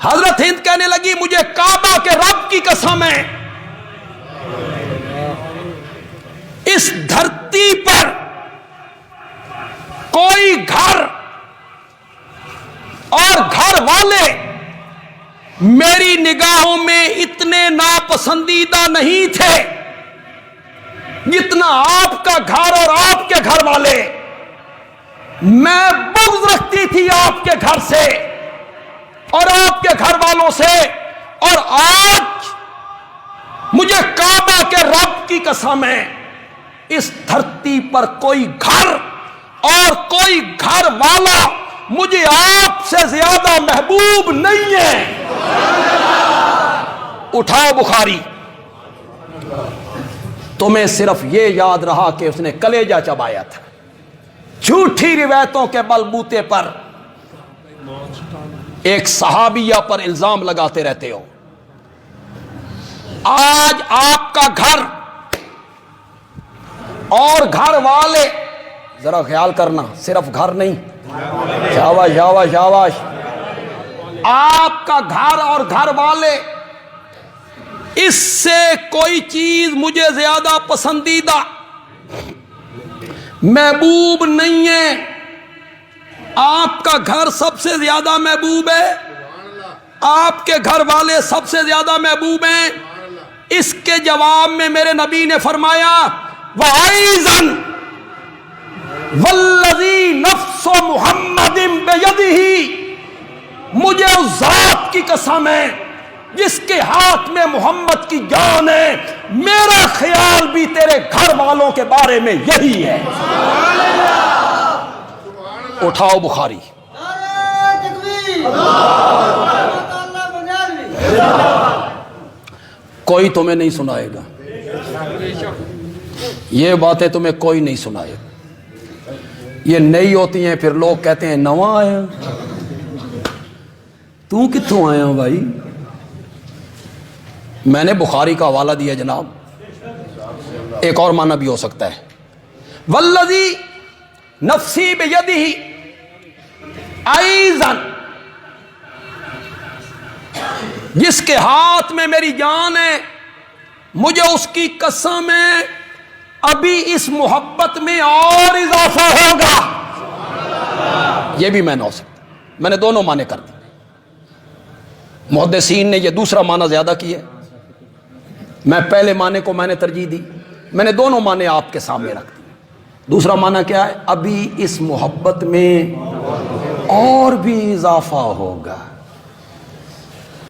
حضرت ہند کہنے لگی مجھے کعبہ کے رب کی قسم ہے، اس دھرتی پر کوئی گھر اور گھر والے میری نگاہوں میں اتنے ناپسندیدہ نہیں تھے جتنا آپ کا گھر اور آپ کے گھر والے۔ میں بغض رکھتی تھی آپ کے گھر سے اور آپ کے گھر والوں سے، اور آج مجھے کعبہ کے رب کی قسم ہے اس دھرتی پر کوئی گھر اور کوئی گھر والا مجھے آپ سے زیادہ محبوب نہیں ہے۔ اٹھاؤ بخاری۔ تمہیں صرف یہ یاد رہا کہ اس نے کلیجہ چبایا تھا، جھوٹی روایتوں کے بلبوتے پر ایک صحابیہ پر الزام لگاتے رہتے ہو۔ آج آپ کا گھر اور گھر والے، ذرا خیال کرنا، صرف گھر نہیں، شاباش شاباش شاباش، آپ کا گھر اور گھر والے، اس سے کوئی چیز مجھے زیادہ پسندیدہ محبوب نہیں ہے۔ آپ کا گھر سب سے زیادہ محبوب ہے، آپ کے گھر والے سب سے زیادہ محبوب ہیں۔ اس کے جواب میں میرے نبی نے فرمایا وَعَيْزًا وَالَّذِي نَفْسُ مُحَمَّدٍ بِيَدِهِ، مجھے اس ذات کی قسم ہے جس کے ہاتھ میں محمد کی جان ہے، میرا خیال بھی تیرے گھر والوں کے بارے میں یہی ہے۔ اٹھاؤ بخاری۔ کوئی تمہیں نہیں سنائے گا، یہ باتیں تمہیں کوئی نہیں سنائے گا، یہ نئی ہوتی ہیں، پھر لوگ کہتے ہیں نواں آیا، تو کتوں آیا بھائی؟ میں نے بخاری کا حوالہ دیا جناب، ایک اور معنی بھی ہو سکتا ہے والذی نفسی بیدہ ایضاً، جس کے ہاتھ میں میری جان ہے، مجھے اس کی قسم ہے ابھی اس محبت میں اور اضافہ ہوگا۔ یہ بھی میں نہ ہو سکتا، میں نے دونوں معنی کر دی۔ محدثین نے یہ دوسرا معنی زیادہ کی ہے، میں پہلے معنی کو میں نے ترجیح دی، میں نے دونوں معنی آپ کے سامنے رکھ دی۔ دوسرا معنی کیا ہے؟ ابھی اس محبت میں اور بھی اضافہ ہوگا۔